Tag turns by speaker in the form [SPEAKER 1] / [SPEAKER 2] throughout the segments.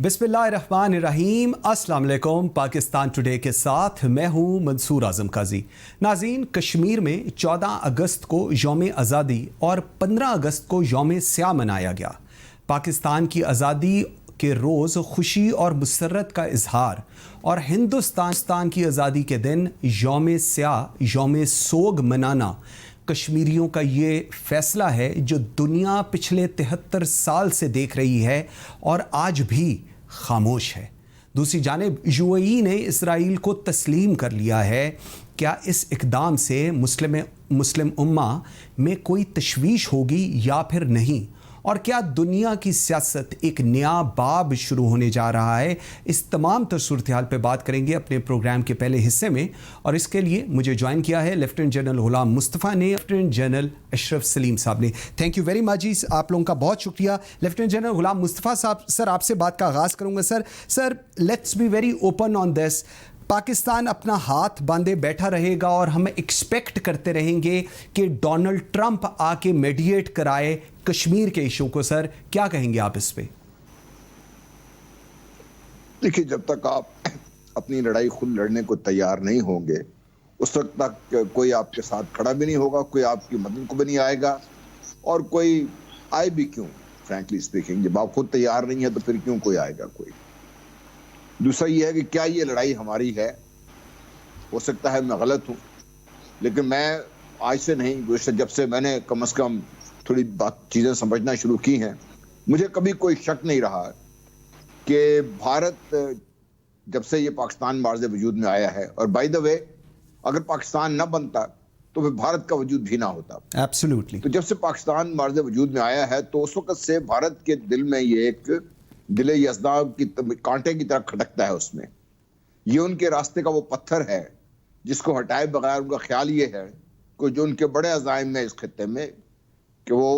[SPEAKER 1] बिस्मिल्लाहिर्रहमानिर्रहीम। अस्सलाम वालेकुम। पाकिस्तान टुडे के साथ मैं हूं मंसूर आजम काजी। नाज़रीन, कश्मीर में 14 अगस्त को यौम आज़ादी और 15 अगस्त को यौम स्याह मनाया गया। पाकिस्तान की आज़ादी के रोज़ खुशी और मुसर्रत का इजहार और हिंदुस्तान की आज़ादी के दिन यौम स्याह, यौम सोग मनाना कश्मीरियों का ये फ़ैसला है जो दुनिया पिछले 73 साल से देख रही है और आज भी खामोश है। दूसरी जानिब यूएई ने इसराइल को तस्लीम कर लिया है। क्या इस इक़दाम से मुस्लिम उम्मा में कोई तशवीश होगी या फिर नहीं? और क्या दुनिया की सियासत एक नया बाब शुरू होने जा रहा है? इस तमाम सूरत हाल पर बात करेंगे अपने प्रोग्राम के पहले हिस्से में, और इसके लिए मुझे ज्वाइन किया है लेफ्टिनेंट जनरल गुलाम मुस्तफ़ा ने, लेफ्टिनेंट जनरल अशरफ सलीम साहब ने। थैंक यू वेरी मच जी, आप लोगों का बहुत शुक्रिया। Lieutenant general Ghulam Mustafa sahab, sir आपसे बात का आगाज़ करूँगा। Sir let's be very open on this. Pakistan अपना हाथ बांधे बैठा रहेगा और हम एक्सपेक्ट करते रहेंगे कि डोनाल्ड ट्रंप आके मेडिएट कराए कश्मीर के इशू को? सर क्या कहेंगे आप इस पे?
[SPEAKER 2] देखिए, जब तक आप अपनी लड़ाई खुद लड़ने को तैयार नहीं होंगे उस वक्त तक कोई आपके साथ खड़ा भी नहीं होगा, कोई आपकी मदद को भी नहीं आएगा, और कोई आए भी क्यों? फ्रैंकली स्पीकिंग, जब आप खुद तैयार नहीं है तो फिर क्यों कोई आएगा? कोई दूसरा ये है कि क्या ये लड़ाई हमारी है? हो सकता है मैं गलत हूं, लेकिन मैं आज से नहीं, जब से मैंने कम से कम थोड़ी चीजें समझना शुरू की हैं, मुझे कभी कोई शक नहीं रहा कि भारत जब से ये पाकिस्तान मार्ज़ वजूद में आया है, और बाय द वे अगर पाकिस्तान न बनता तो फिर भारत का वजूद भी ना होता।
[SPEAKER 1] एब्सोल्युटली।
[SPEAKER 2] तो जब से पाकिस्तान मार्ज़ वजूद में आया है तो उस वक्त से भारत के दिल में ये एक दिले यज़दाब की कांटे की तरह खटकता है। उसमें ये उनके रास्ते का वो पत्थर है जिसको हटाए बगैर उनका ख्याल ये है कि जो उनके बड़े अज़ाइम में इस खत्ते में, कि वो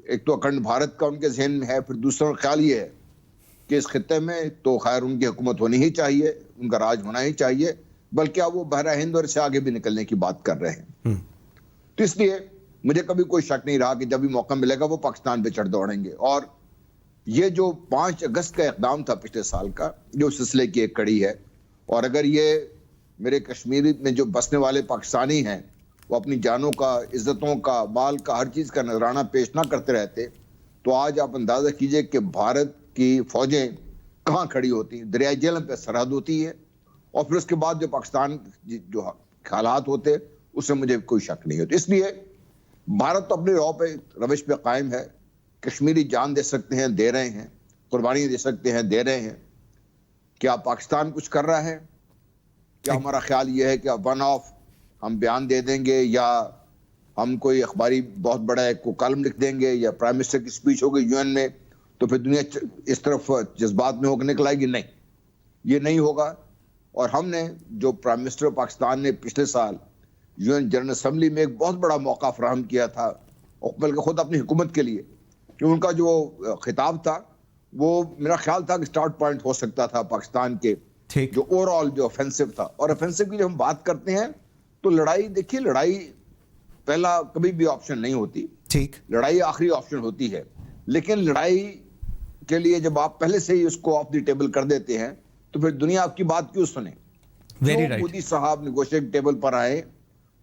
[SPEAKER 2] एक तो अखंड भारत का उनके जहन में है, फिर दूसरा ख्याल ये है कि इस खत्ते में तो खैर उनकी हुकूमत होनी ही चाहिए, उनका राज होना ही चाहिए, बल्कि अब वो बहरा हिंद और इससे आगे भी निकलने की बात कर रहे हैं। तो इसलिए मुझे कभी कोई शक नहीं रहा कि जब भी मौका मिलेगा वो पाकिस्तान पे चढ़ दौड़ेंगे। और ये जो 5 अगस्त का इक़दाम था पिछले साल का, जो सिलसिले की एक कड़ी है, और अगर ये मेरे कश्मीर में जो बसने वाले पाकिस्तानी हैं वो अपनी जानों का, इज्जतों का, माल का, हर चीज़ का नजराना पेश ना करते रहते तो आज आप अंदाज़ा कीजिए कि भारत की फ़ौजें कहाँ खड़ी होती हैं। दरिया जेहलम पे सरहद होती है, और फिर उसके बाद जो पाकिस्तान जो हालात होते उससे मुझे कोई शक नहीं होता। इसलिए भारत तो अपनी रविश पे कायम है। कश्मीरी जान दे सकते हैं, दे रहे हैं, कुर्बानी दे सकते हैं, दे रहे हैं। क्या पाकिस्तान कुछ कर रहा है? क्या हमारा ख्याल ये है कि वन ऑफ हम बयान दे देंगे, या हम कोई अखबारी बहुत बड़ा एक कॉलम लिख देंगे, या प्राइम मिनिस्टर की स्पीच होगी यूएन में तो फिर दुनिया इस तरफ जज्बात में होकर निकल आएगी? नहीं, ये नहीं होगा। और हमने जो प्राइम मिनिस्टर पाकिस्तान ने पिछले साल यूएन जनरल असम्बली में एक बहुत बड़ा मौका फराहम किया था, और बल्कि खुद अपनी हुकूमत के लिए, कि उनका जो खिताब था वो मेरा ख्याल था कि स्टार्ट पॉइंट हो सकता था पाकिस्तान के जो ओवरऑल जो ऑफेंसिव था। और ऑफेंसिव की जब हम बात करते हैं तो लड़ाई, देखिए, लड़ाई पहला कभी भी ऑप्शन नहीं होती, ठीक, लड़ाई आखिरी ऑप्शन होती है। लेकिन लड़ाई के लिए जब आप पहले से ही उसको ऑफ द टेबल कर देते हैं तो फिर दुनिया आपकी बात क्यों सुने? Very right. मोदी साहब नेगोशिएट टेबल पर आए,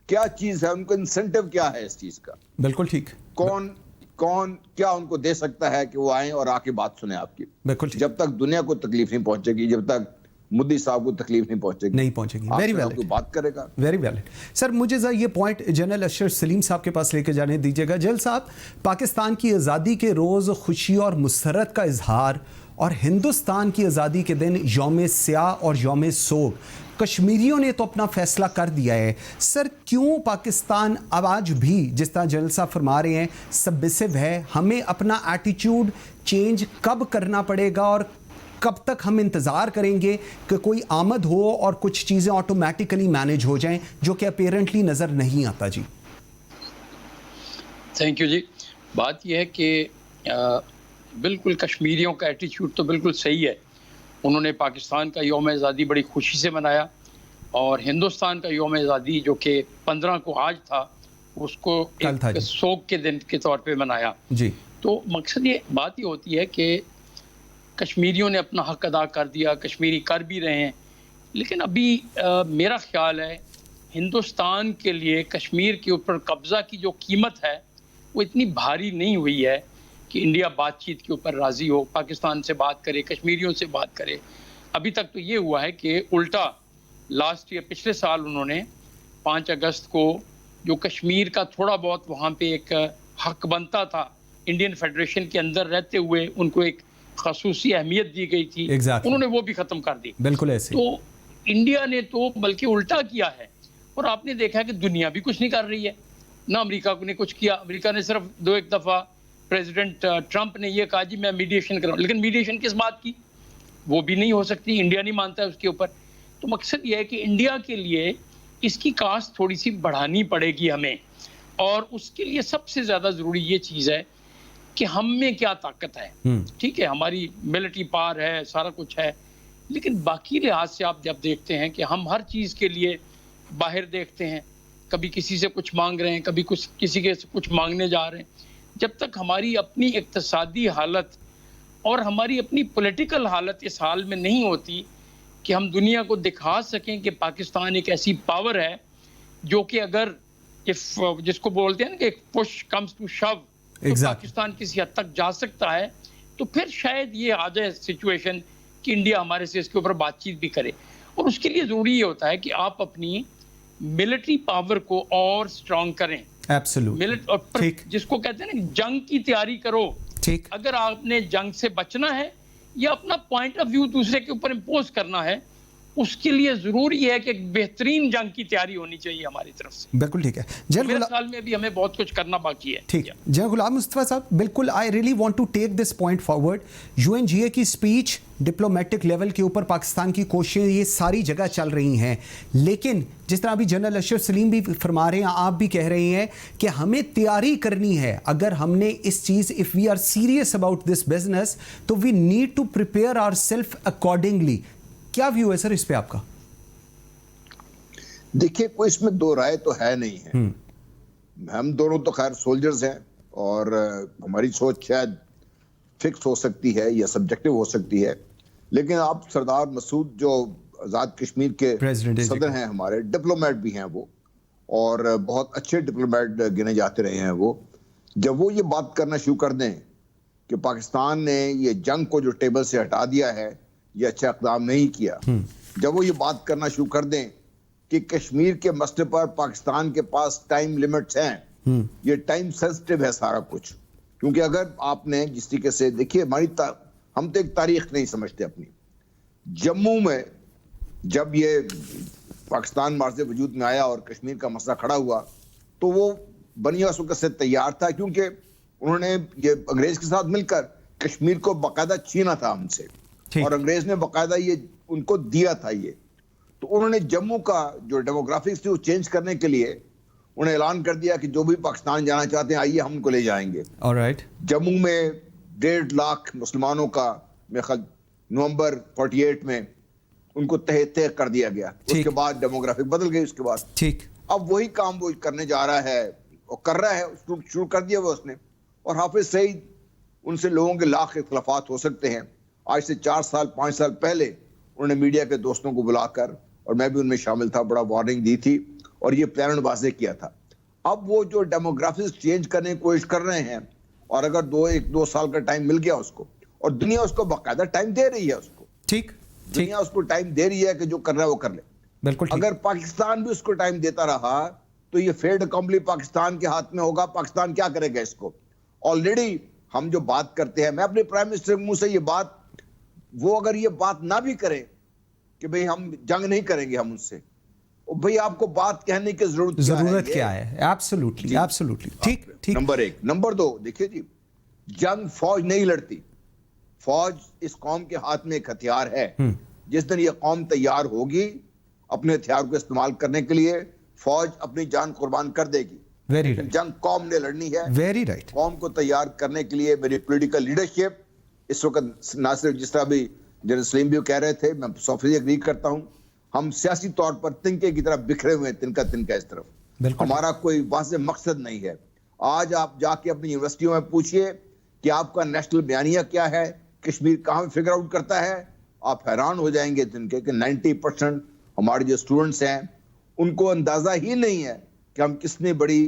[SPEAKER 2] क्या चीज है, उनको इंसेंटिव क्या है इस चीज का? बिल्कुल ठीक। कौन क्या उनको दे सकता है कि वो आए और आके बात सुने आपकी? बिल्कुल ठीक। जब तक दुनिया को तकलीफ नहीं पहुंचेगी, जब तक मोदी साहब को तकलीफ नहीं पहुंचेगी, वेरी वैलिड, बात करेगा। Very valid. सर मुझे जरा ये पॉइंट जनरल अशरफ सलीम साहब के पास लेके जाने दीजिएगा। जनरल साहब, पाकिस्तान की आज़ादी के रोज़ खुशी और मुसर्रत का इजहार और हिंदुस्तान की आज़ादी के दिन यौम स्याह और यौम सोग, कश्मीरियों ने तो अपना फैसला कर दिया है। सर क्यों पाकिस्तान अब आज भी, जिस तरह जनरल साहब फरमा रहे हैं, सबमिसिव है? हमें अपना एटीट्यूड चेंज कब करना पड़ेगा और कब तक हम इंतज़ार करेंगे कि कोई आमद हो और कुछ चीज़ें ऑटोमेटिकली मैनेज हो जाएं, जो कि अपेरेंटली नज़र नहीं आता? जी
[SPEAKER 3] थैंक यू जी। बात यह है कि बिल्कुल कश्मीरियों का एटीट्यूड तो बिल्कुल सही है। उन्होंने पाकिस्तान का यौम आज़ादी बड़ी खुशी से मनाया, और हिंदुस्तान का यौम आज़ादी जो कि 15 को आज था, उसको एक सोग के दिन के तौर पे मनाया जी। तो मकसद ये बात ही होती है कि कश्मीरियों ने अपना हक अदा कर दिया, कश्मीरी कर भी रहे हैं। लेकिन अभी मेरा ख्याल है हिंदुस्तान के लिए कश्मीर के ऊपर कब्ज़ा की जो कीमत है वो इतनी भारी नहीं हुई है कि इंडिया बातचीत के ऊपर राज़ी हो, पाकिस्तान से बात करे, कश्मीरियों से बात करे। अभी तक तो ये हुआ है कि उल्टा लास्ट ईयर पिछले साल उन्होंने 5 अगस्त को जो कश्मीर का थोड़ा बहुत वहाँ पे एक हक बनता था, इंडियन फेडरेशन के अंदर रहते हुए उनको एक ख़ासूसी अहमियत दी गई थी, उन्होंने वो भी ख़त्म कर दी।
[SPEAKER 1] बिल्कुल ऐसे।
[SPEAKER 3] तो इंडिया ने तो बल्कि उल्टा किया है। और आपने देखा है कि दुनिया भी कुछ नहीं कर रही है, ना अमेरिका ने कुछ किया। अमेरिका ने सिर्फ 2-1 दफ़ा प्रेसिडेंट ट्रंप ने ये कहा जी मैं मीडिएशन कराऊँ, लेकिन मीडिएशन किस बात की, वो भी नहीं हो सकती, इंडिया नहीं मानता है उसके ऊपर। तो मकसद ये है कि इंडिया के लिए इसकी कास्ट थोड़ी सी बढ़ानी पड़ेगी हमें, और उसके लिए सबसे ज़्यादा ज़रूरी ये चीज़ है कि हम में क्या ताकत है। ठीक है, हमारी मिलिट्री पावर है, सारा कुछ है, लेकिन बाकी लिहाज से आप जब देखते हैं कि हम हर चीज़ के लिए बाहर देखते हैं, कभी किसी से कुछ मांग रहे हैं, कभी किसी के कुछ मांगने जा रहे हैं। जब तक हमारी अपनी इक्तिसादी हालत और हमारी अपनी पॉलिटिकल हालत इस हाल में नहीं होती कि हम दुनिया को दिखा सकें कि पाकिस्तान एक ऐसी पावर है जो कि अगर जिसको बोलते हैं ना कि पुश कम्स टू शव, तो पाकिस्तान किसी हद तक जा सकता है, तो फिर शायद ये आ जाए सिचुएशन कि इंडिया हमारे से इसके ऊपर बातचीत भी करे। और उसके लिए ज़रूरी ये होता है कि आप अपनी मिलिट्री पावर को और स्ट्रॉन्ग करें।
[SPEAKER 1] एब्सोल्युटली।
[SPEAKER 3] जिसको कहते हैं ना जंग की तैयारी करो।
[SPEAKER 1] ठीक।
[SPEAKER 3] अगर आपने जंग से बचना है या अपना पॉइंट ऑफ व्यू दूसरे के ऊपर इम्पोज करना है, उसके लिए जरूरी है कि एक बेहतरीन जंग की तैयारी होनी चाहिए हमारी तरफ से।
[SPEAKER 1] बिल्कुल ठीक है।
[SPEAKER 3] मेरे साल में भी हमें बहुत कुछ करना बाकी है।
[SPEAKER 1] ठीक। जय गुलाम मुस्तफा साहब, बिल्कुल I really want to take this point forward. UNGA की स्पीच, डिप्लोमेटिक लेवल के ऊपर पाकिस्तान की कोशिशें ये सारी जगह चल रही हैं, लेकिन जिस तरह अभी जनरल अशरफ सलीम भी फरमा रहे हैं, आप भी कह रहे हैं कि हमें तैयारी करनी है। अगर हमने इस चीज़, if we are serious about this business, तो we need to prepare ourselves accordingly. क्या व्यू है सर इस पे आपका?
[SPEAKER 2] देखिए, कोई इसमें दो राय तो है नहीं है। हम दोनों तो खैर सोल्जर्स हैं और हमारी सोच शायद फिक्स हो सकती है या सब्जेक्टिव हो सकती है, लेकिन आप सरदार मसूद जो आज़ाद कश्मीर के सदर हैं, हमारे डिप्लोमेट भी हैं वो, और बहुत अच्छे डिप्लोमेट गिने जाते रहे हैं वो। जब वो ये बात करना शुरू कर दें कि पाकिस्तान ने ये जंग को जो टेबल से हटा दिया है, ये अच्छा इक़दाम नहीं किया, जब वो ये बात करना शुरू कर दें कि कश्मीर के मसले पर पाकिस्तान के पास टाइम लिमिट्स हैं, ये टाइम सेंसिटिव है सारा कुछ, क्योंकि अगर आपने जिस तरीके से देखिए, हम तो एक तारीख नहीं समझते अपनी। जम्मू में जब ये पाकिस्तान मार्ज़ वजूद में आया और कश्मीर का मसला खड़ा हुआ, तो वो बनिया उस वक़्त से तैयार था, क्योंकि उन्होंने ये अंग्रेज के साथ मिलकर कश्मीर को बाकायदा छीना था हमसे, और अंग्रेज ने बाकायदा ये उनको दिया था ये। तो उन्होंने जम्मू का जो डेमोग्राफिक्स थी वो चेंज करने के लिए उन्हें ऐलान कर दिया कि जो भी पाकिस्तान जाना चाहते हैं आइए, हम उनको ले जाएंगे।
[SPEAKER 1] ऑलराइट।
[SPEAKER 2] जम्मू में 1.5 लाख मुसलमानों का मेरे ख्याल नवंबर 48 में उनको तय कर दिया गया। उसके बाद डेमोग्राफिक बदल गई। उसके बाद
[SPEAKER 1] ठीक,
[SPEAKER 2] अब वही काम वो करने जा रहा है और कर रहा है, शुरू कर दिया वो उसने। और हाफिज सईद, उनसे लोगों के लाख इख्तलाफात हो सकते हैं। आज से 4 साल 5 साल पहले उन्होंने मीडिया के दोस्तों को बुलाकर, और मैं भी उनमें शामिल था, बड़ा वार्निंग दी थी और ये प्लान वाज़ेह किया था। अब वो जो डेमोग्राफिक्स चेंज करने की कोशिश कर रहे हैं, और अगर 1-2 साल का टाइम मिल गया उसको, और दुनिया उसको बाकायदा टाइम दे रही है उसको,
[SPEAKER 1] ठीक,
[SPEAKER 2] दुनिया उसको टाइम दे रही है कि जो कर रहा है वो कर ले।
[SPEAKER 1] बिल्कुल।
[SPEAKER 2] अगर पाकिस्तान भी उसको टाइम देता रहा तो ये फेड अकम्पली पाकिस्तान के हाथ में होगा। पाकिस्तान क्या करेगा इसको? ऑलरेडी हम जो बात करते हैं, मैं अपने प्राइम मिनिस्टर के मुंह से ये बात, वो अगर ये बात ना भी करें कि भाई हम जंग नहीं करेंगे हम उनसे, भाई आपको बात कहने की जरूरत
[SPEAKER 1] क्या है? Absolutely, absolutely. ठीक ठीक।
[SPEAKER 2] नंबर 1। नंबर 2, देखिए जी, जंग फौज नहीं लड़ती। फौज इस कौम के हाथ में एक हथियार है। जिस दिन ये कौम तैयार होगी अपने हथियार को इस्तेमाल करने के लिए, फौज अपनी जान कुर्बान कर देगी।
[SPEAKER 1] Very right.
[SPEAKER 2] जंग कौम ने लड़नी है।
[SPEAKER 1] Very right.
[SPEAKER 2] कौम को तैयार करने के लिए मेरी पॉलिटिकल लीडरशिप इस वक्त, ना सिर्फ जिस तरह भी जनरल सलीम भी कह रहे थे, मैं 100% एग्री करता हूं, हम सियासी तौर पर तिनके की तरह बिखरे हुए हैं, तिनका तिनका इस तरफ। हमारा कोई वाज़ेह मकसद नहीं है। आज आप जाके अपनी यूनिवर्सिटियों में पूछिए कि आपका नेशनल बयानिया क्या है, कश्मीर कहाँ फिगर आउट करता है, आप हैरान हो जाएंगे जिनके कि 90% हमारे जो स्टूडेंट्स हैं उनको अंदाजा ही नहीं है कि हम कितनी बड़ी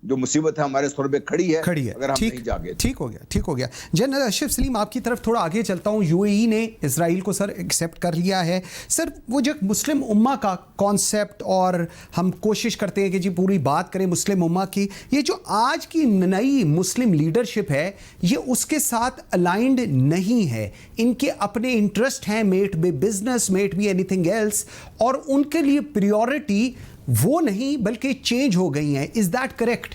[SPEAKER 2] जो मुसीबत है हमारे सर पे खड़ी है अगर हम नहीं जागे।
[SPEAKER 1] ठीक हो गया। जनरल अशरफ सलीम, आपकी तरफ थोड़ा आगे चलता हूँ। यूएई ने इजराइल को सर एक्सेप्ट कर लिया है। सर वो जो मुस्लिम उम्मा का कॉन्सेप्ट, और हम कोशिश करते हैं कि जी पूरी बात करें मुस्लिम उम्मा की, ये जो आज की नई मुस्लिम लीडरशिप है ये उसके साथ अलाइंड नहीं है। इनके अपने इंटरेस्ट हैं, might be business, might be anything else, और उनके लिए प्रायोरिटी वो नहीं बल्कि चेंज हो गई हैं। Is that correct?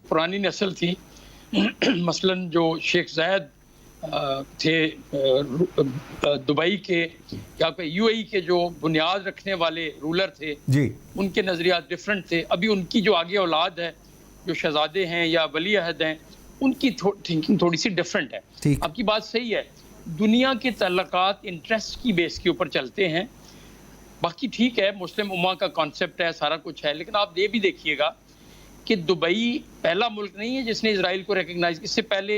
[SPEAKER 3] पुरानी नस्ल थी मसलन जो शेख जायद थे दुबई के या यूएई के जो बुनियाद रखने वाले रूलर थे
[SPEAKER 1] जी,
[SPEAKER 3] उनके नजरियात डिफरेंट थे। अभी उनकी जो आगे औलाद है, जो शहजादे हैं या वली अहद हैं, उनकी थिंकिंग थोड़ी सी डिफरेंट है। आपकी बात सही है, दुनिया के तल्लुकात इंटरेस्ट की बेस के ऊपर चलते हैं। बाकी ठीक है, मुस्लिम उम्मा का कॉन्सेप्ट है, सारा कुछ है, लेकिन आप ये भी देखिएगा कि दुबई पहला मुल्क नहीं है जिसने इजराइल को रिकग्नाइज, इससे पहले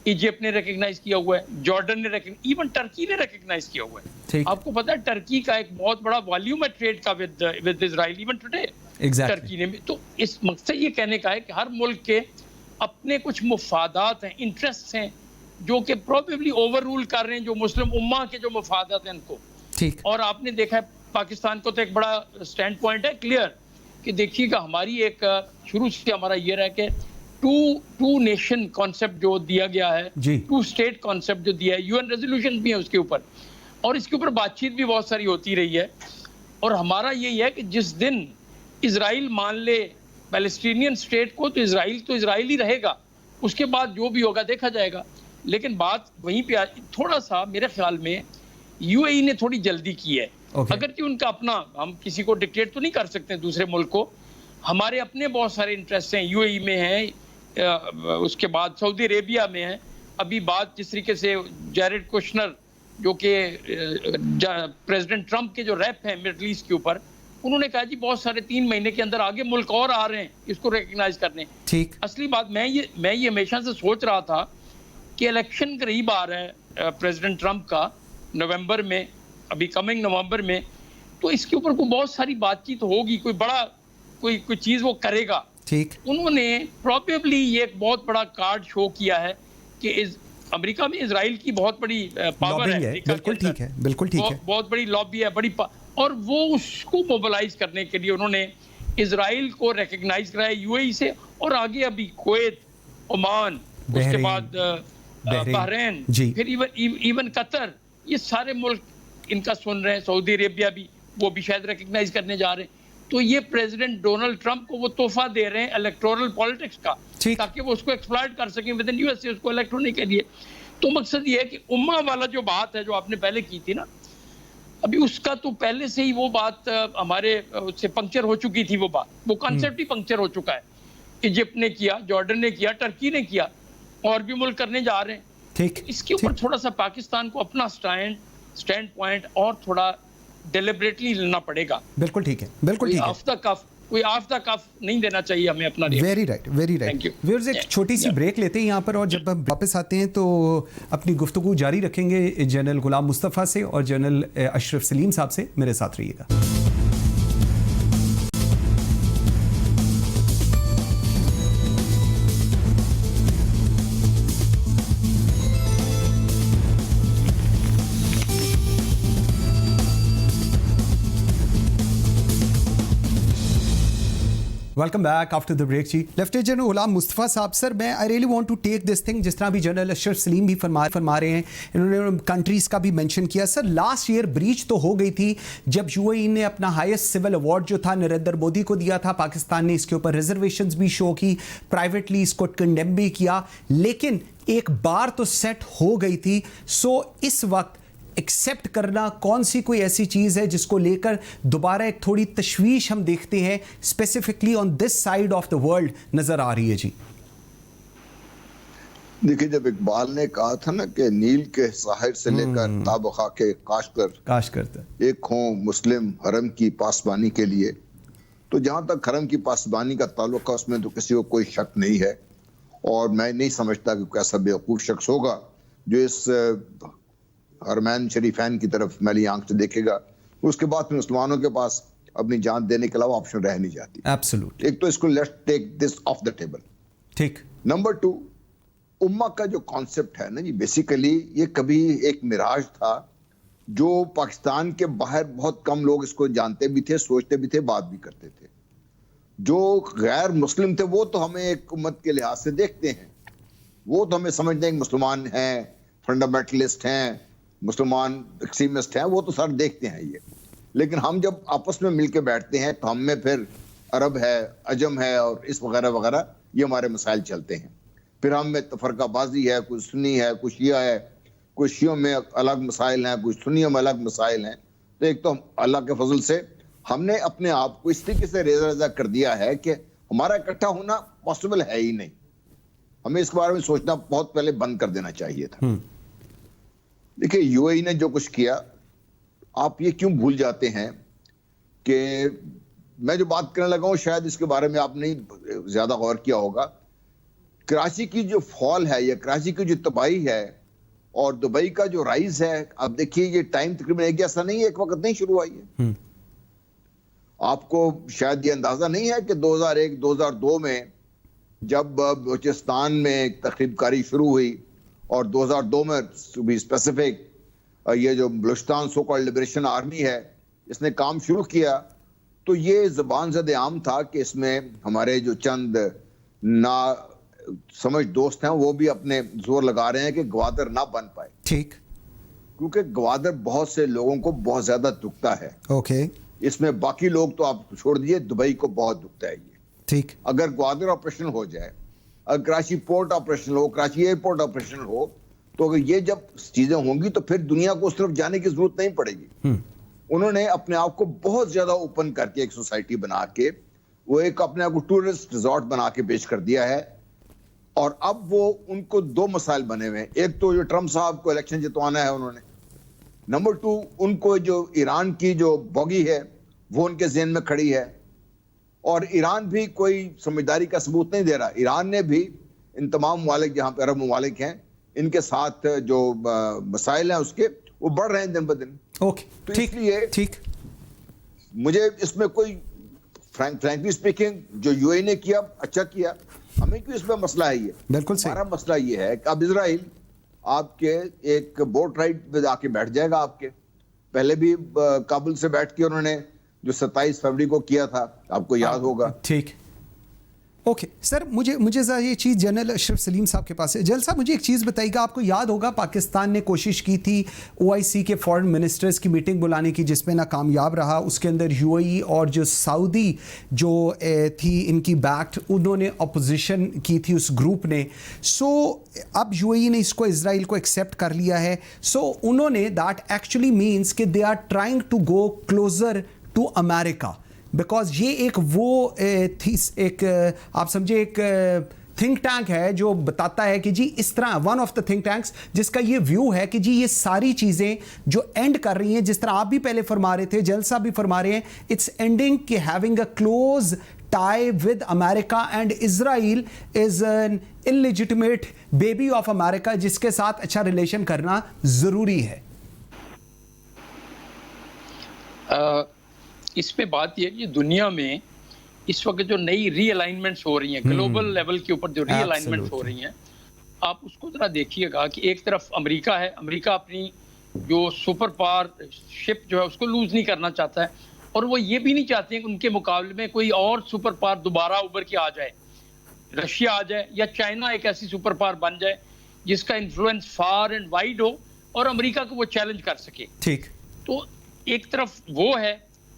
[SPEAKER 3] इजिप्ट ने रिकग्नाइज किया हुआ है, जॉर्डन ने इवन टर्की ने रिकग्नाइज किया हुआ है। आपको पता है टर्की का एक बहुत बड़ा वॉल्यूम है ट्रेड का with Israel even today. Turkey ने भी, तो इस मकसद ये कहने का है कि हर मुल्क के अपने कुछ मुफादात हैं, इंटरेस्ट हैं, जो कि प्रोबेबली ओवर रूल कर रहे हैं जो मुस्लिम उम्मा के जो मुफादात हैं उनको। ठीक, और आपने देखा है पाकिस्तान को तो एक बड़ा स्टैंड पॉइंट है क्लियर कि देखिएगा हमारी एक शुरू से हमारा ये रहा कि टू नेशन कॉन्सेप्ट जो दिया गया है, टू स्टेट कॉन्सेप्ट जो दिया है, यूएन रेजोल्यूशन भी है उसके ऊपर, और इसके ऊपर बातचीत भी बहुत सारी होती रही है। और हमारा यही है कि जिस दिन इजराइल मान ले पैलेस्टीनियन स्टेट को, तो इजराइल ही रहेगा, उसके बाद जो भी होगा देखा जाएगा। लेकिन बात वहीं पे थोड़ा सा मेरे ख्याल में यूएई ने थोड़ी जल्दी की है। अगर कि उनका अपना, हम किसी को डिक्टेट तो नहीं कर सकते दूसरे मुल्क को, हमारे अपने बहुत सारे इंटरेस्ट हैं, यूएई में हैं, उसके बाद सऊदी अरेबिया में है। अभी बात जिस तरीके से जैरेड कुशनर जो कि प्रेसिडेंट ट्रंप के जो रैप हैं मिडल ईस्ट के ऊपर, उन्होंने कहा जी बहुत सारे 3 महीने के अंदर आगे मुल्क और आ रहे हैं इसको रिकग्नाइज करने। ठीक, असली बात मैं ये हमेशा से सोच रहा था कि इलेक्शन करीब आ रहा है प्रेसिडेंट ट्रंप का नवंबर में, अभी कमिंग नवंबर में, तो इसके ऊपर कोई बहुत सारी बातचीत होगी, कोई बड़ा कोई चीज वो करेगा। ठीक, उन्होंने प्रोबेबली ये एक बहुत बड़ा कार्ड शो किया है कि अमेरिका में इजराइल की बहुत बड़ी पावर है। बिल्कुल ठीक है, बिल्कुल ठीक है, बहुत बड़ी लॉबी है, बड़ी और वो उसको मोबिलाइज करने के लिए उन्होंने इजराइल को रिकग्नाइज कराया यूएई से, और आगे अभी कुवैत, ओमान, उसके बाद बहरीन, फिर इवन कतर, ये सारे मुल्क इनका सुन रहे हैं, सऊदी अरेबिया भी, वो भी शायद रिकग्नाइज करने जा रहे हैं। तो ये प्रेसिडेंट डोनाल्ड ट्रंप को वो तोहफा दे रहे हैं इलेक्टोरल पॉलिटिक्स का, ताकि वो उसको एक्सप्लॉइट कर सकें विद इन यूएस से उसको इलेक्ट होने के लिए। तो मकसद ये है कि उम्मा वाला जो बात है जो आपने पहले की थी ना, अभी उसका तो पहले से ही वो बात हमारे उससे पंक्चर हो चुकी थी, वो बात, वो कॉन्सेप्ट ही पंक्चर हो चुका है। इजिप्ट ने किया, जॉर्डन ने किया, टर्की ने किया, और भी मुल्क करने जा रहे हैं। ठीक, इसके ऊपर थोड़ा सा पाकिस्तान को अपना स्टैंड पॉइंट और थोड़ा डेलिबरेटली लेना पड़ेगा। बिल्कुल ठीक है, बिल्कुल ठीक है, कोई ऑफ द कफ नहीं देना चाहिए हमें अपना। Very right, very right. Viewers, एक छोटी सी ब्रेक लेते हैं यहाँ पर, और जब हम वापस आते हैं तो अपनी गुफ्तगू जारी रखेंगे जनरल गुलाम मुस्तफ़ा से और जनरल अशरफ सलीम साहब से। मेरे साथ रहिएगा। Welcome back after the break ji. Lieutenant general Ghulam Mustafa sahab, sir मैं I really want to take this thing, जिस तरह भी जनरल अशरफ सलीम भी फरमा रहे हैं, इन्होंने कंट्रीज़ का भी मेंशन किया। सर लास्ट ईयर ब्रीच तो हो गई थी जब यूएई ने अपना हाईएस्ट सिविल अवार्ड जो था नरेंद्र मोदी को दिया था। पाकिस्तान ने इसके ऊपर रिजर्वेशंस भी शो की, प्राइवेटली इसको कंडेम भी किया, लेकिन एक बार तो सेट हो गई थी। सो इस वक्त एक्सेप्ट करना कौन सी कोई ऐसी चीज है जिसको लेकर दोबारा एक थोड़ी तशवीश हम देखते हैं specifically on this side of the world नजर आ रही है जी?
[SPEAKER 2] देखिए, जब इकबाल ने कहा था ना कि नील के साहिर से लेकर ताबखा के काश करता एक हो मुस्लिम हरम की पासबानी के लिए, तो जहां तक हरम की पासबानी का ताल्लुक है उसमें तो किसी को कोई शक नहीं है। और मैं नहीं समझता कि कोई ऐसा बेवकूफ़ शख्स होगा जो इस हरमैन शरीफैन की तरफ मैली आंख से देखेगा। उसके बाद फिर मुसलमानों के पास अपनी जान देने के अलावा ऑप्शन रह नहीं जाती।
[SPEAKER 1] एब्सोल्युट।
[SPEAKER 2] एक तो इसको let's take this off the table.
[SPEAKER 1] ठीक।
[SPEAKER 2] नंबर 2, उम्मा का जो कॉन्सेप्ट है ना जी, बेसिकली ये कभी एक मिराज था जो पाकिस्तान के बाहर बहुत कम लोग इसको जानते भी थे, सोचते भी थे, बात भी करते थे। जो गैर मुस्लिम थे वो तो हमें एक उम्मत के लिहाज से देखते हैं, वो तो हमें समझते हैं कि मुसलमान हैं, फंडामेंटलिस्ट हैं, मुसलमान एक्सट्रीमिस्ट हैं, वो तो सर देखते हैं ये। लेकिन हम जब आपस में मिलके बैठते हैं तो हम में फिर अरब है, अजम है और इस वगैरह वगैरह ये हमारे मसाइल चलते हैं। फिर हम में तफरकाबाजी है, कुछ सुन्नी है, कुछ शिया है, कुछ शियों में अलग मसाइल हैं, कुछ सुन्नियों में अलग मसाइल हैं। तो एक तो अल्लाह के फजल से हमने अपने आप को इस तरीके से रेजा रेजा कर दिया है कि हमारा इकट्ठा होना पॉसिबल है ही नहीं। हमें इसके बारे में सोचना बहुत पहले बंद कर देना चाहिए था। देखिए, यूएई ने जो कुछ किया, आप ये क्यों भूल जाते हैं कि मैं जो बात करने लगा हूं शायद इसके बारे में आपने ज्यादा गौर किया होगा। कराची की जो फॉल है या कराची की जो तबाही है और दुबई का जो राइज है, अब देखिए ये टाइम तकरीबन एक जैसा नहीं है, एक वक्त नहीं शुरू हुई है। आपको शायद ये अंदाजा नहीं है कि 2001-2002 में जब बलूचिस्तान में तखरीबकारी शुरू हुई और 2002 में टू बी स्पेसिफिक ये जो Balochistan so called liberation army है इसने काम शुरू किया, तो ये ज़बान ज़द आम था कि इसमें हमारे जो चंद ना समझ दोस्त हैं वो भी अपने जोर लगा रहे हैं कि ग्वादर ना बन पाए।
[SPEAKER 1] ठीक।
[SPEAKER 2] क्योंकि ग्वादर बहुत से लोगों को बहुत ज्यादा दुखता है।
[SPEAKER 1] ओके।
[SPEAKER 2] इसमें बाकी लोग तो आप छोड़ दीजिए, दुबई को बहुत दुखता है ये।
[SPEAKER 1] ठीक।
[SPEAKER 2] अगर ग्वादर ऑपरेशन हो जाए, अगर कराची पोर्ट ऑपरेशन हो, कराची एयरपोर्ट ऑपरेशन हो, तो अगर ये जब चीजें होंगी तो फिर दुनिया को उस तरफ जाने की जरूरत नहीं पड़ेगी। उन्होंने अपने आप को बहुत ज्यादा ओपन करके एक सोसाइटी बना के वो एक अपने आप को टूरिस्ट रिजॉर्ट बना के पेश कर दिया है। और अब वो उनको दो मसाइल बने हुए हैं। एक तो जो ट्रम्प साहब को इलेक्शन जितवाना है उन्होंने, नंबर 2 उनको जो ईरान की जो बॉगी है वो उनके ज़हन में खड़ी है। और ईरान भी कोई समझदारी का सबूत नहीं दे रहा। ईरान ने भी इन तमाम ममालिक जहां पर अरब ममालिक हैं इनके साथ जो मसाइल हैं उसके वो बढ़ रहे हैं दिन ब दिन।
[SPEAKER 1] ओके।
[SPEAKER 2] तो
[SPEAKER 1] ठीक।
[SPEAKER 2] इसलिए
[SPEAKER 1] ठीक।
[SPEAKER 2] मुझे इसमें कोई फ्रैंकली स्पीकिंग जो यूएई ने किया अच्छा किया, हमें क्यों इसमें मसला है ये?
[SPEAKER 1] बिल्कुल सही।
[SPEAKER 2] हमारा मसला ये है कि अब इजराइल आपके एक बोट राइड पे जाके बैठ जाएगा। आपके पहले भी काबुल से बैठ के उन्होंने जो 27 फरवरी को किया था, आपको याद होगा।
[SPEAKER 1] ठीक। ओके सर, मुझे ज़रा ये चीज़ जनरल अशरफ सलीम साहब के पास है। जनरल साहब मुझे एक चीज़ बताइएगा, आपको याद होगा पाकिस्तान ने कोशिश की थी OIC के फॉरेन मिनिस्टर्स की मीटिंग बुलाने की जिसमें नाकामयाब रहा। उसके अंदर UAE और जो सऊदी जो थी इनकी बैक्ड, उन्होंने अपोजिशन की थी उस ग्रुप ने। सो अब UAE ने इसको इजराइल को एक्सेप्ट कर लिया है। सो उन्होंने दैट एक्चुअली मीन्स कि they are trying to go closer to America, because ये एक वो एक आप समझे एक थिंक टैंक है जो बताता है कि जी इस तरह, one of the think tanks जिसका ये व्यू है कि जी ये सारी चीज़ें जो एंड कर रही हैं, जिस तरह आप भी पहले फरमा रहे थे, जल साहब भी फरमा रहे हैं, इट्स एंडिंग कि having a close tie with America and Israel is an illegitimate baby of America जिसके साथ अच्छा रिलेशन करना ज़रूरी है।
[SPEAKER 3] इसमें बात यह है कि दुनिया में इस वक्त जो नई रीअलाइनमेंट्स हो रही हैं, ग्लोबल लेवल के ऊपर जो रीअलाइनमेंट्स हो रही हैं, आप उसको जरा देखिएगा कि एक तरफ अमेरिका है, अमेरिका अपनी जो सुपर पावर शिप जो है उसको लूज नहीं करना चाहता है, और वो ये भी नहीं चाहते हैं कि उनके मुकाबले में कोई और सुपर पावर दोबारा उभर के आ जाए, रशिया आ जाए या चाइना एक ऐसी सुपर पावर बन जाए जिसका इन्फ्लुएंस फार एंड वाइड हो और अमेरिका को वो चैलेंज कर सके।
[SPEAKER 1] ठीक।
[SPEAKER 3] तो एक तरफ वो है,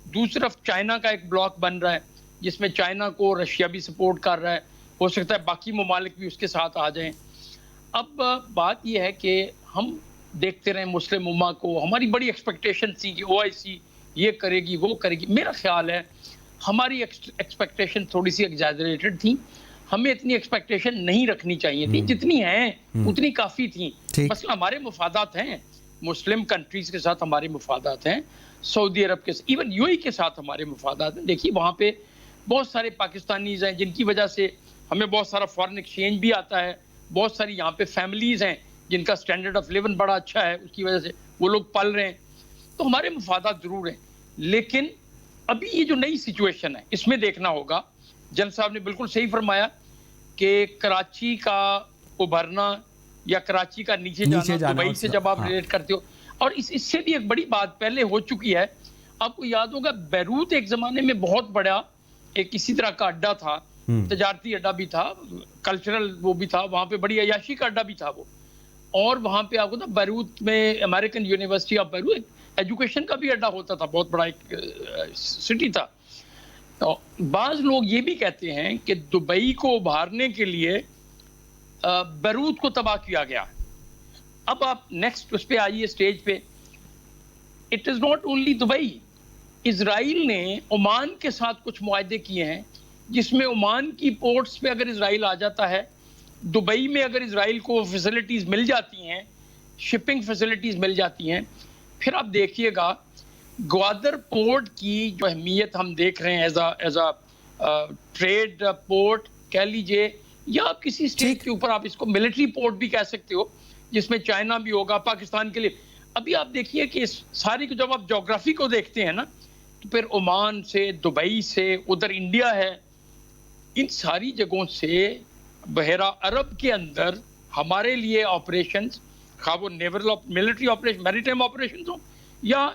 [SPEAKER 3] दूसरी तरफ चाइना का एक ब्लॉक बन रहा है जिसमें चाइना को रशिया भी सपोर्ट कर रहा है, हो सकता है बाकी ममालिक भी उसके साथ आ जाएं। अब बात यह है कि हम देखते रहे मुस्लिम उम्मा को, हमारी बड़ी एक्सपेक्टेशन थी कि OIC ये करेगी वो करेगी। मेरा ख्याल है हमारी एक्सपेक्टेशन थोड़ी सी एग्जैजरेटेड थी, हमें इतनी एक्सपेक्टेशन नहीं रखनी चाहिए थी, जितनी हैं उतनी काफ़ी थी। मसला हमारे मुफादात हैं, मुस्लिम कंट्रीज़ के साथ हमारे मुफादात हैं, सऊदी अरब के साथ, इवन UAE के साथ हमारे मुफादात हैं। देखिए वहाँ पे बहुत सारे पाकिस्तानीज़ हैं जिनकी वजह से हमें बहुत सारा फॉरेन एक्सचेंज भी आता है, बहुत सारी यहाँ पे फैमिलीज हैं जिनका स्टैंडर्ड ऑफ लिविंग बड़ा अच्छा है, उसकी वजह से वो लोग पल रहे हैं, तो हमारे मफादात जरूर हैं। लेकिन अभी ये जो नई सिचुएशन है इसमें देखना होगा, जन साहब ने बिल्कुल सही फरमाया कि कराची का उभरना या कराची का नीचे जाना दुबई से जब आप रिलेट करते हो, और इससे भी एक बड़ी बात पहले हो चुकी है। आपको याद होगा बैरूत एक जमाने में बहुत बड़ा एक इसी तरह का अड्डा था, तजारती अड्डा भी था, कल्चरल वो भी था, वहां पे बड़ी अयाशी का अड्डा भी था वो। और वहां पे आपको ना बैरूत में American university of Beirut education का भी अड्डा होता था, बहुत बड़ा एक सिटी था। तो बाज लोग ये भी कहते हैं कि दुबई को उभारने के लिए बैरूत को तबाह किया गया। अब आप नेक्स्ट उस पे आइए स्टेज पे, it is not only Dubai, Israel ने ओमान के साथ कुछ मुआहदे किए हैं जिसमें ओमान की पोर्ट्स पे अगर इजराइल आ जाता है, दुबई में अगर इजराइल को फैसिलिटीज मिल जाती हैं, शिपिंग फैसिलिटीज मिल जाती हैं, फिर आप देखिएगा ग्वादर पोर्ट की जो अहमियत हम देख रहे हैं एज अ ट्रेड पोर्ट कह लीजिए, या आप किसी स्टेट के ऊपर आप इसको मिलिट्री पोर्ट भी कह सकते हो, जिसमें चाइना भी होगा पाकिस्तान के लिए। अभी आप देखिए कि इस सारी को जब आप ज्योग्राफी को देखते हैं ना, तो फिर ओमान से, दुबई से, उधर इंडिया है, इन सारी जगहों से बहरा अरब के अंदर हमारे लिए ऑपरेशंस, खा वो naval military operation, maritime operations हो या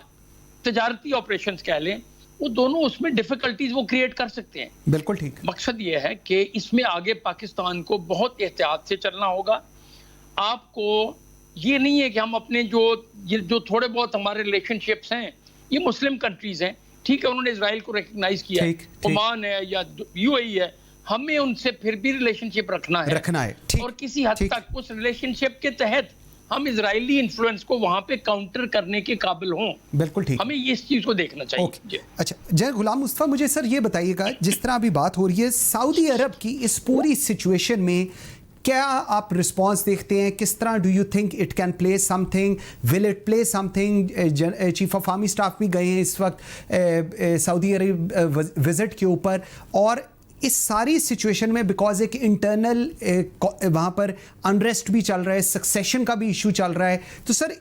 [SPEAKER 3] तजारती ऑपरेशंस कह लें, वो दोनों उसमें डिफिकल्टीज वो क्रिएट कर सकते हैं।
[SPEAKER 1] बिल्कुल ठीक।
[SPEAKER 3] मकसद ये है कि इसमें आगे पाकिस्तान को बहुत एहतियात से चलना होगा। आपको ये नहीं है कि हम अपने जो थोड़े बहुत हमारे रिलेशनशिप्स हैं, ये मुस्लिम कंट्रीज हैं, ठीक है, उन्होंने इजराइल को रिकग्नाइज किया है, ओमान है या यूएई है, हमें उनसे फिर भी रिलेशनशिप रखना है और किसी हद तक उस रिलेशनशिप के तहत हम इजरायली इन्फ्लुएंस को वहां पे काउंटर करने के काबिल हों।
[SPEAKER 1] बिल्कुल ठीक,
[SPEAKER 3] हमें इस चीज को देखना चाहिए।
[SPEAKER 1] अच्छा जय गुलाम मुस्तफा, मुझे सर ये बताइएगा, जिस तरह अभी बात हो रही है सऊदी अरब की इस पूरी सिचुएशन में, क्या आप रिस्पांस देखते हैं? किस तरह do you think it can play something, will it play something? Chief of army staff भी गए हैं इस वक्त सऊदी अरब विजिट के ऊपर, और इस सारी सिचुएशन में बिकॉज एक इंटरनल वहाँ पर अनरेस्ट भी चल रहा है, सक्सेशन का भी इशू चल रहा है, तो सर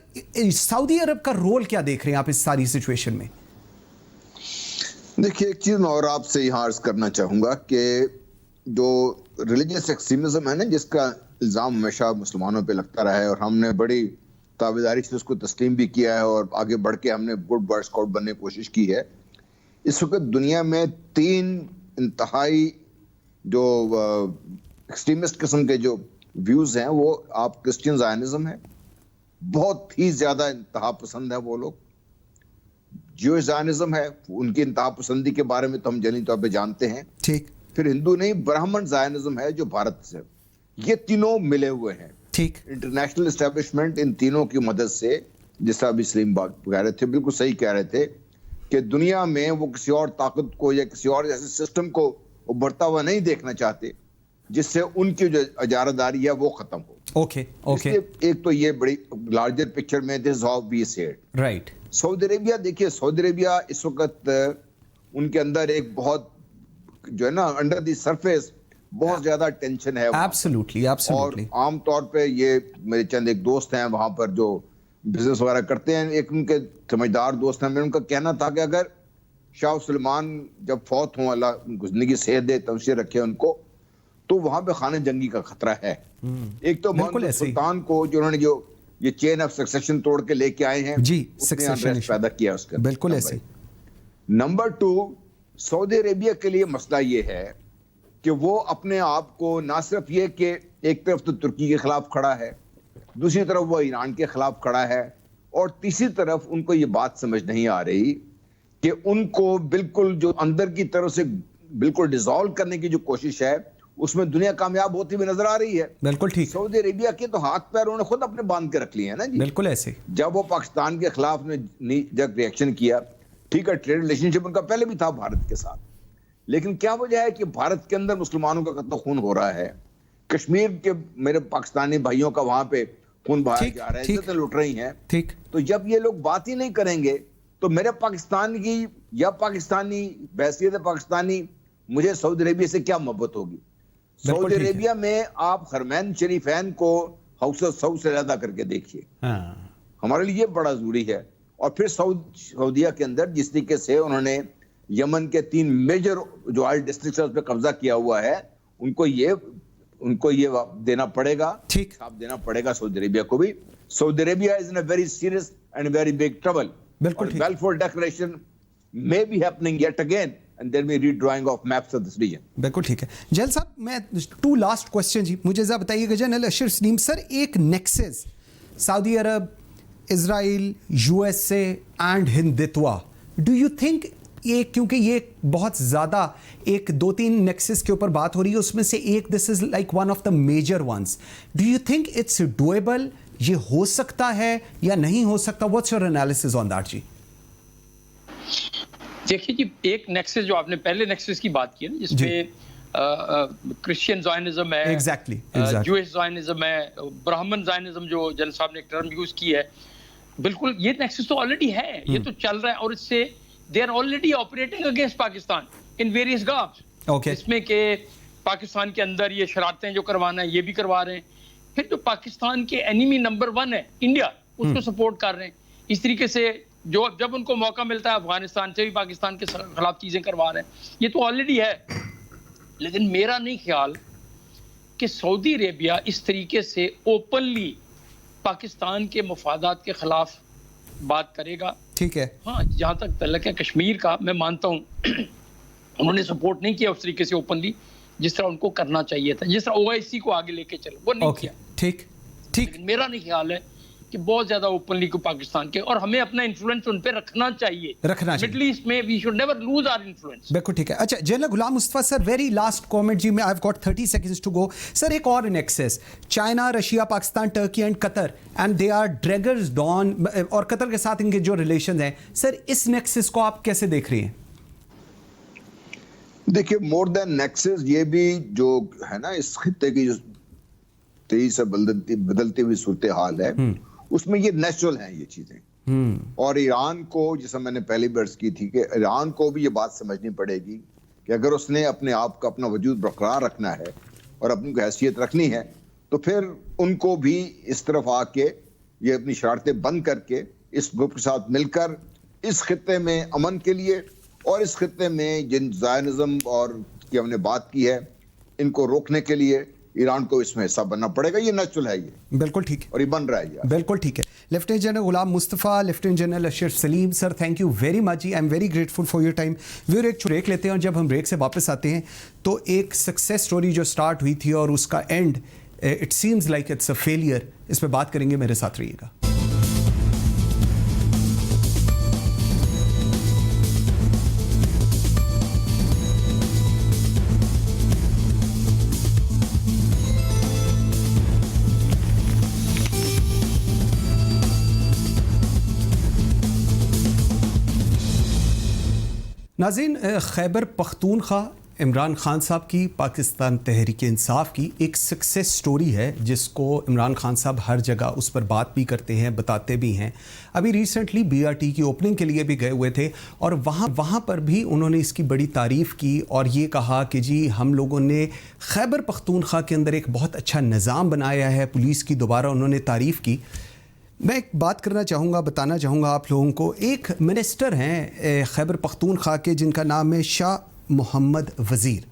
[SPEAKER 1] सऊदी अरब का रोल क्या देख रहे हैं आप इस सारी सिचुएशन में?
[SPEAKER 2] देखिए, एक चीज और आपसे यहाँ अर्ज करना चाहूंगा कि जो रिलीजियस एक्सट्रीमिज्म है ना, जिसका इल्जाम हमेशा मुसलमानों पे लगता रहा है और हमने बड़ी ताबेदारी से उसको तस्लीम भी किया है और आगे बढ़ के हमने गुड बॉय स्काउट बनने की कोशिश की है। इस वक्त दुनिया में 3 इंतहाई जो एक्सट्रीमिस्ट किस्म के जो व्यूज हैं, वो आप क्रिश्चियन ज़ायनिज्म है, बहुत ही ज्यादा इंतहा पसंद है वो लोग। ज्यूइश ज़ायनिज्म है, उनकी इंतहा पसंदी के बारे में तो हम जनी तौर पे जानते हैं। ठीक। फिर हिंदू नहीं, ब्राह्मण ज़ायनिज्म है जो भारत से, ये तीनों मिले हुए हैं। ठीक। इंटरनेशनल एस्टेब्लिशमेंट इन तीनों की मदद से, जिसका अभी सलीम बात कह रहे थे, बिल्कुल सही कह रहे थे कि दुनिया में वो किसी और ताकत को या किसी और ऐसे सिस्टम को उभरता हुआ नहीं देखना चाहते जिससे उनकी जो इजारादारी है वो खत्म हो। Okay okay. एक तो ये बड़ी लार्जर पिक्चर में दिस हाउ वी से इट, राइट। सऊदी अरेबिया, देखिए सऊदी अरेबिया इस वक्त उनके अंदर एक बहुत जो है ना, अंडर द सरफेस बहुत ज्यादा टेंशन है। Absolutely absolutely. और आमतौर पे ये मेरे चंद एक दोस्त हैं वहां पर जो बिजनेस वगैरह करते हैं, एक उनके समझदार दोस्त हैं, मैं उनका कहना था कि अगर शाह सलमान जब फौत हों, अल्लाह उनको जिंदगी सेहत दे, तमशीर रखे उनको, तो वहां पे खाने जंगी का खतरा है। एक तो मोहम्मद सुल्तान को जो उन्होंने जो ये चेन ऑफ सक्सेशन तोड़ के लेके आए हैं जी, सक्सेशन पैदा किया उसका, बिल्कुल ऐसे। नंबर 2, सऊदी अरेबिया के लिए मसला ये है कि वो अपने आप को ना सिर्फ ये कि एक तरफ तो तुर्की के खिलाफ खड़ा है, दूसरी तरफ वो ईरान के खिलाफ खड़ा है, और तीसरी तरफ उनको ये बात समझ नहीं आ रही कि उनको बिल्कुल जो अंदर की तरफ से बिल्कुल डिसॉल्व करने की जो कोशिश है, उसमें दुनिया कामयाब होती हुई नजर आ रही है। बिल्कुल ठीक। सऊदी अरेबिया के तो हाथ पैर उन्होंने खुद अपने बांध के रख लिए हैं ना जी, बिल्कुल ऐसे। जब वो पाकिस्तान के खिलाफ ने जब रिएक्शन किया, ठीक है, ट्रेड रिलेशनशिप उनका पहले भी था भारत के साथ, लेकिन क्या वजह है कि भारत के अंदर मुसलमानों का कत्ल खून हो रहा है, कश्मीर के मेरे पाकिस्तानी भाइयों का वहां पे खून बहाया जा रहा है, इज्जतें लुट रही हैं। ठीक। तो जब ये लोग बात ही नहीं करेंगे तो मेरे पाकिस्तान की या पाकिस्तानी, बहसियत पाकिस्तानी, मुझे सऊदी अरेबिया से क्या मोहब्बत होगी?
[SPEAKER 1] बिल्कुल
[SPEAKER 2] सऊदी
[SPEAKER 1] ठीक है।
[SPEAKER 2] अरेबिया में आप हरमैन शरीफैन को हाउस ऑफ सऊद से ज्यादा करके देखिए।
[SPEAKER 1] हाँ,
[SPEAKER 2] हमारे लिए बड़ा जरूरी है। और फिर सऊदिया के अंदर जिस तरीके से उन्होंने यमन के 3 मेजर जो ऑयल डिस्ट्रिक्ट है उस पर कब्जा किया हुआ है, उनको ये देना पड़ेगा,
[SPEAKER 1] ठीक।
[SPEAKER 2] साफ देना पड़ेगा सऊदी अरेबिया को भी। Saudi Arabia is in a very serious and very big trouble.
[SPEAKER 1] बिल्कुल ठीक।
[SPEAKER 2] Balfour declaration may be happening yet again and there be redrawing of maps of this region.
[SPEAKER 1] बिल्कुल ठीक है। जैल साहब, मैं 2 लास्ट क्वेश्चन जी, मुझे जरा बताइएगा। जनरल अशर सलीम सर, एक nexus Saudi Arab, Israel, USA and Hindutva, do you think ये, क्योंकि ये बहुत ज़्यादा एक 2-3 नेक्सस के ऊपर बात हो रही है, उसमें से एक this is like one of the major ones, do you think it's doable? ये हो सकता है या नहीं हो सकता? What's your analysis on that ji?
[SPEAKER 3] देखिए जी, एक नेक्सस जो आपने पहले नेक्सस की बात की है ना, जिसमें क्रिश्चियन ज़ायनिज़्म है,
[SPEAKER 1] एग्जैक्टली
[SPEAKER 3] जूइश ज़ायनिज़्म है, ब्राह्मण ज़ायनिज़्म जो जन साहब ने एक टर्म यूज की है, बिल्कुल ये नेक्सस तो ऑलरेडी है, ये तो चल रहा है। और इससे they are already operating against Pakistan in various garbs.
[SPEAKER 1] Okay.
[SPEAKER 3] इसमें के पाकिस्तान के अंदर ये शरारतें जो करवाना है ये भी करवा रहे हैं। फिर जो पाकिस्तान के एनिमी नंबर 1 है इंडिया, उसको सपोर्ट कर रहे हैं। इस तरीके से जो जब उनको मौका मिलता है अफगानिस्तान से भी पाकिस्तान के खिलाफ चीजें करवा रहे हैं। ये तो ऑलरेडी है। लेकिन मेरा नहीं ख्याल कि सऊदी अरेबिया इस तरीके से ओपनली पाकिस्तान के मफादात के खिलाफ बात करेगा।
[SPEAKER 1] ठीक है।
[SPEAKER 3] हाँ, जहाँ तक तल्लक है कश्मीर का, मैं मानता हूँ उन्होंने सपोर्ट नहीं किया उस तरीके से ओपनली जिस तरह उनको करना चाहिए था, जिस तरह OIC को आगे लेके चलो वो नहीं किया।
[SPEAKER 1] ठीक ठीक।
[SPEAKER 3] लेकिन मेरा नहीं ख्याल है कि बहुत ज्यादा ओपनली को पाकिस्तान के, और हमें अपना इन्फ्लुएंस उन पे रखना चाहिए। मिडिल ईस्ट में we should never lose our influence.
[SPEAKER 1] बिल्कुल ठीक है। अच्छा, general Ghulam Mustafa sir, very last comment ji, मैं I have got 30 seconds to go sir. एक और nexus, China, Russia, Pakistan, Turkey and Qatar, and they are daggers drawn, और Qatar के साथ इनके जो रिलेशन हैं सर, इस नेक्सस को आप कैसे देख रही हैं?
[SPEAKER 2] देखिए, मोर देन नेक्सस, ये भी जो है ना इस खित्ते की जो तेजी से बदलती हुई सूरत हाल है, उसमें ये नेचुरल है ये चीजें। और ईरान को, जैसा मैंने पहले भी अर्ज की थी, कि ईरान को भी ये बात समझनी पड़ेगी कि अगर उसने अपने आप का, अपना वजूद बरकरार रखना है और अपनी हैसियत रखनी है, तो फिर उनको भी इस तरफ आके ये अपनी शरारतें बंद करके इस ग्रुप के साथ मिलकर इस खित्ते में अमन के लिए और इस खित्ते में जिन ज़ायनिज़्म और की हमने बात की है, इनको रोकने के लिए ईरान को इसमें हिस्सा बनना पड़ेगा। ये नेचुरल है, ये
[SPEAKER 1] बिल्कुल ठीक है
[SPEAKER 2] और ये बन रहा है यार।
[SPEAKER 1] बिल्कुल ठीक है। Lieutenant general Ghulam Mustafa, lieutenant general Ashar Salim sir, thank you very much ji, I am very grateful for your time. Viewer, एक ब्रेक लेते हैं और जब हम ब्रेक से वापस आते हैं तो एक सक्सेस स्टोरी जो स्टार्ट हुई थी और उसका and it seems like it's a failure, इस पर बात करेंगे। मेरे साथ रहिएगा। नाज़रीन, खैबर पख्तूनख्वा इमरान खान साहब की, पाकिस्तान तहरीक इंसाफ की एक सक्सेस स्टोरी है जिसको इमरान खान साहब हर जगह उस पर बात भी करते हैं, बताते भी हैं। अभी रिसेंटली BRT की ओपनिंग के लिए भी गए हुए थे और वहाँ पर भी उन्होंने इसकी बड़ी तारीफ़ की और ये कहा कि जी हम लोगों ने खैबर पख्तूनख्वा के अंदर एक बहुत अच्छा निज़ाम बनाया है, पुलिस की दोबारा उन्होंने तारीफ़ की। मैं एक बात करना चाहूँगा, बताना चाहूँगा आप लोगों को, एक मिनिस्टर हैं खैबर पख्तूनख्वा के जिनका नाम है शाह मोहम्मद वज़ीर।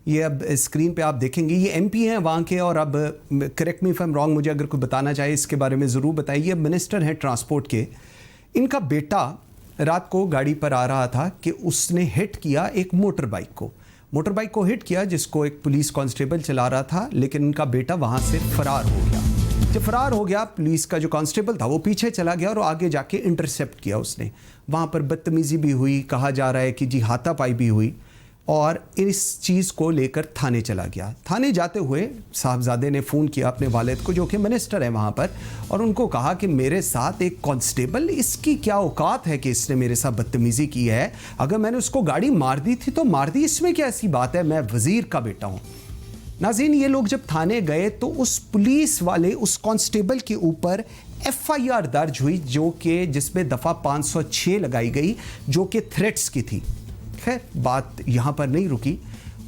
[SPEAKER 1] ये अब स्क्रीन पे आप देखेंगे, ये MP हैं वहाँ के। और अब correct me if I am wrong, मुझे अगर कोई बताना चाहे इसके बारे में ज़रूर बताइए। मिनिस्टर हैं ट्रांसपोर्ट के। इनका बेटा रात को गाड़ी पर आ रहा था कि उसने हिट किया एक मोटर बाइक को हिट किया जिसको एक पुलिस कांस्टेबल चला रहा था, लेकिन इनका बेटा वहाँ से फ़रार हो गया। जब फरार हो गया, पुलिस का जो कांस्टेबल था वो पीछे चला गया और आगे जाके इंटरसेप्ट किया उसने। वहाँ पर बदतमीज़ी भी हुई, कहा जा रहा है कि जी हाथापाई भी हुई, और इस चीज़ को लेकर थाने चला गया। थाने जाते हुए साहबजादे ने फ़ोन किया अपने वालिद को जो कि मिनिस्टर है वहाँ पर, और उनको कहा कि मेरे साथ एक कांस्टेबल, इसकी क्या औकात है कि इसने मेरे साथ बदतमीज़ी की है? अगर मैंने उसको गाड़ी मार दी थी तो मार दी, इसमें क्या ऐसी बात है? मैं वज़ीर का बेटा हूँ। नाज़रीन, ये लोग जब थाने गए तो उस पुलिस वाले, उस कांस्टेबल के ऊपर FIR दर्ज हुई जो कि जिसमें दफ़ा 506 लगाई गई जो कि थ्रेट्स की थी। खैर, बात यहाँ पर नहीं रुकी।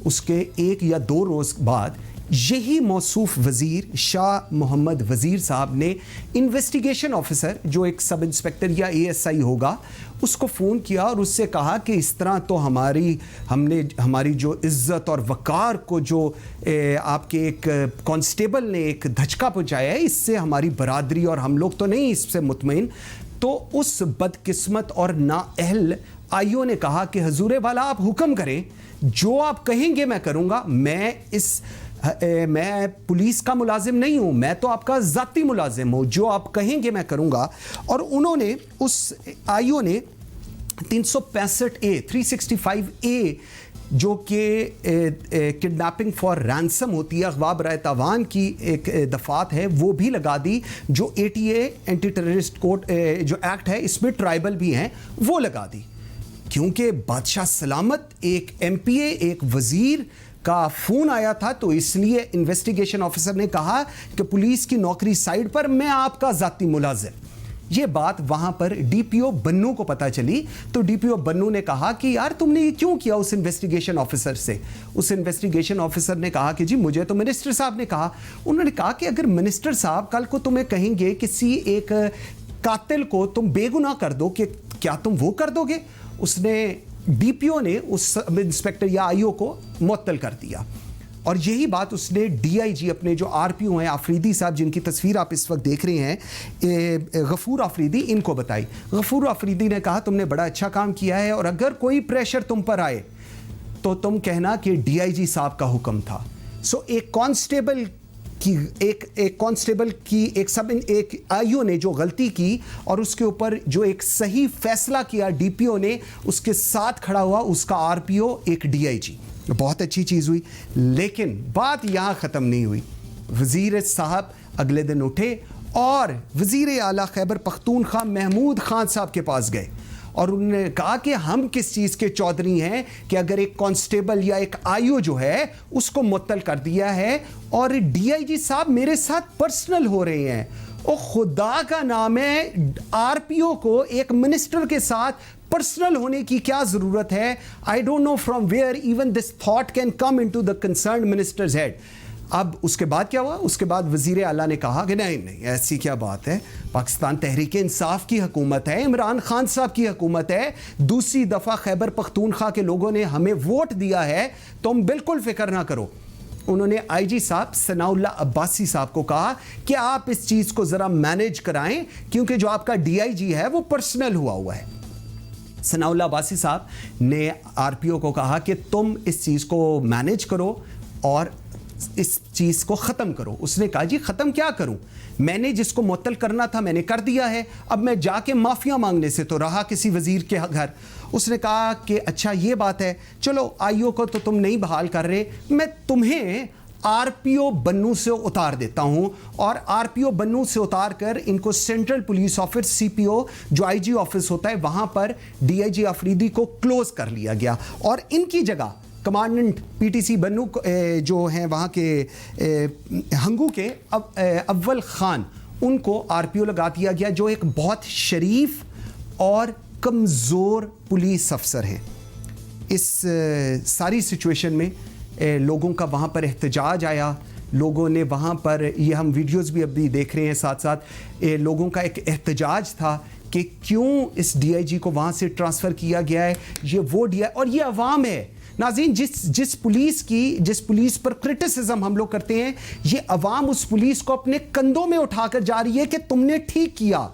[SPEAKER 1] उसके 1 या 2 रोज़ बाद यही मौसूफ वज़ीर शाह मोहम्मद वज़ीर साहब ने इन्वेस्टिगेशन ऑफिसर जो एक सब इंस्पेक्टर या ASI होगा उसको फ़ोन किया और उससे कहा कि इस तरह तो हमने हमारी जो इज़्ज़त और वक़ार को जो आपके एक कांस्टेबल ने एक धचका पहुंचाया है, इससे हमारी बरादरी और हम लोग तो नहीं इससे मुतमईन। तो उस बदकिस्मत और नाअहल आईओ ने कहा कि हजूर वाला आप हुक्म करें, जो आप कहेंगे मैं करूँगा। मैं पुलिस का मुलाजिम नहीं हूँ, मैं तो आपका ज़ाती मुलाजिम हूँ, जो आप कहेंगे मैं करूँगा। और उन्होंने उस आईओ ने 365A जो कि किडनैपिंग फॉर रैंसम होती है, अगवा बराए तावान की एक दफ़ात है, वो भी लगा दी। जो ATA एंटी टेररिस्ट कोड जो एक्ट है इसमें ट्राइबल भी हैं, वो लगा दी। क्योंकि बादशाह सलामत एक MPA एक वज़ीर का फ़ोन आया था, तो इसलिए इन्वेस्टिगेशन ऑफिसर ने कहा कि पुलिस की नौकरी साइड पर, मैं आपका ज़ाती मुलाजिम। ये बात वहाँ पर DPO बन्नू को पता चली, तो DPO बन्नू ने कहा कि यार तुमने ये क्यों किया उस इन्वेस्टिगेशन ऑफिसर से। उस इन्वेस्टिगेशन ऑफिसर ने कहा कि जी मुझे तो मिनिस्टर साहब ने कहा। उन्होंने कहा कि अगर मिनिस्टर साहब कल को तुम्हें कहेंगे किसी एक कातिल को तुम बेगुनाह कर दो, कि क्या तुम वो कर दोगे? उसने DPO ने उस सब इंस्पेक्टर या आईओ को मुअत्तल कर दिया। और यही बात उसने DIG अपने जो RPO हैं आफरीदी साहब, जिनकी तस्वीर आप इस वक्त देख रहे हैं, गफूर आफरीदी, इनको बताई। गफूर आफरीदी ने कहा तुमने बड़ा अच्छा काम किया है और अगर कोई प्रेशर तुम पर आए तो तुम कहना कि DIG साहब का हुक्म था। सो एक कांस्टेबल की एक आईओ ने जो गलती की और उसके ऊपर जो एक सही फैसला किया DPO ने, उसके साथ खड़ा हुआ उसका RPO एक DIG। बहुत अच्छी चीज़ हुई। लेकिन बात यहाँ ख़त्म नहीं हुई। वज़ीर साहब अगले दिन उठे और वज़ीर आला खैबर पख्तूनख्वा महमूद खान साहब के पास गए और उन्होंने कहा कि हम किस चीज़ के चौधरी हैं कि अगर एक कांस्टेबल या एक आईओ जो है उसको मुअत्तल कर दिया है और DIG साहब मेरे साथ पर्सनल हो रहे हैं। ओ खुदा का नाम है, RPO को एक मिनिस्टर के साथ पर्सनल होने की क्या ज़रूरत है? I don't know from where even this thought can come into the concerned minister's head. अब उसके बाद क्या हुआ? उसके बाद वज़ीर आला ने कहा कि नहीं ऐसी क्या बात है, पाकिस्तान तहरीक इंसाफ की हुकूमत है, इमरान खान साहब की हुकूमत है, दूसरी दफ़ा खैबर पख्तूनख्वा के लोगों ने हमें वोट दिया है, तुम बिल्कुल फिक्र ना करो। उन्होंने IG साहब सनाउल्लाह अब्बासी साहब को कहा कि आप इस चीज़ को ज़रा मैनेज कराएं, क्योंकि जो आपका DIG है वो पर्सनल हुआ है। सनाउल्लाह अब्बासी साहब ने RPO को कहा कि तुम इस चीज़ को मैनेज करो और इस चीज़ को ख़त्म करो। उसने कहा जी ख़त्म क्या करूं, मैंने जिसको मुअत्तल करना था मैंने कर दिया है, अब मैं जाके माफ़िया मांगने से तो रहा किसी वज़ीर के घर। उसने कहा कि अच्छा ये बात है, चलो आईओ को तो तुम नहीं बहाल कर रहे, मैं तुम्हें RPO बन्नू से उतार देता हूं और RPO बन्नू से उतार कर इनको सेंट्रल पुलिस ऑफिस CPO जो IG ऑफिस होता है वहां पर DIG आफरीदी को क्लोज कर लिया गया और इनकी जगह कमांडेंट PTC बन्नू जो हैं वहाँ के हंगू के अव्वल खान, उनको RPO लगा दिया गया, जो एक बहुत शरीफ और कमज़ोर पुलिस अफसर हैं। इस सारी सिचुएशन में लोगों का वहाँ पर एहतजाज आया। लोगों ने वहाँ पर, ये हम वीडियोस भी अभी देख रहे हैं साथ साथ, लोगों का एक एहतजाज था कि क्यों इस DIG को वहाँ से ट्रांसफ़र किया गया है, ये वो DIG और ये अवाम है। नाज़रीन, जिस पुलिस पर क्रिटिसिज्म हम लोग करते हैं, ये अवाम उस पुलिस को अपने कंधों में उठाकर जा रही है कि तुमने ठीक किया।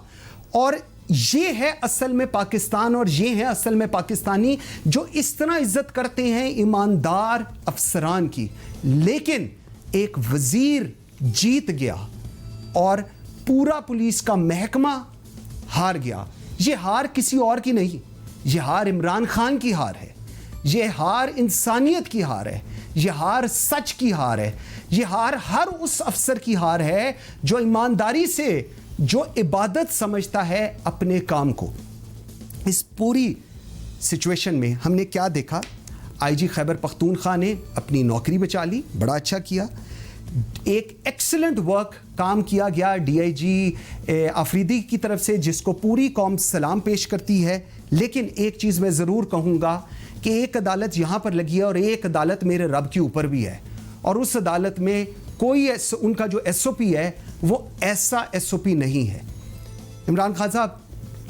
[SPEAKER 1] और ये है असल में पाकिस्तान और ये है असल में पाकिस्तानी जो इस तरह इज्जत करते हैं ईमानदार अफसरान की। लेकिन एक वजीर जीत गया और पूरा पुलिस का महकमा हार गया। ये हार किसी और की नहीं, ये हार इमरान खान की हार है, ये हार इंसानियत की हार है, ये हार सच की हार है, ये हार हर उस अफसर की हार है जो ईमानदारी से, जो इबादत समझता है अपने काम को। इस पूरी सिचुएशन में हमने क्या देखा? IG खैबर पख्तूनख्वा ने अपनी नौकरी बचा ली, बड़ा अच्छा किया। एक एक्सीलेंट वर्क काम किया गया डीआईजी अफरीदी की तरफ से, जिसको पूरी कौम सलाम पेश करती है। लेकिन एक चीज़ मैं ज़रूर कहूँगा कि एक अदालत यहाँ पर लगी है और एक अदालत मेरे रब के ऊपर भी है, और उस अदालत में कोई उनका जो एसओपी है वो ऐसा एसओपी नहीं है। इमरान खान साहब,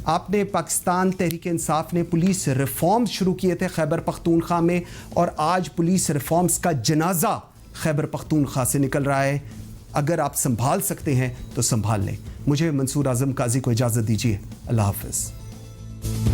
[SPEAKER 1] आपने पाकिस्तान तहरीक इंसाफ ने पुलिस रिफॉर्म्स शुरू किए थे खैबर पख्तूनख्वा में, और आज पुलिस रिफॉर्म्स का जनाजा खैबर पख्तूनख्वा से निकल रहा है। अगर आप संभाल सकते हैं तो संभाल लें। मुझे मंसूर आजम काजी को इजाज़त दीजिए। अल्लाह हाफ़िज़।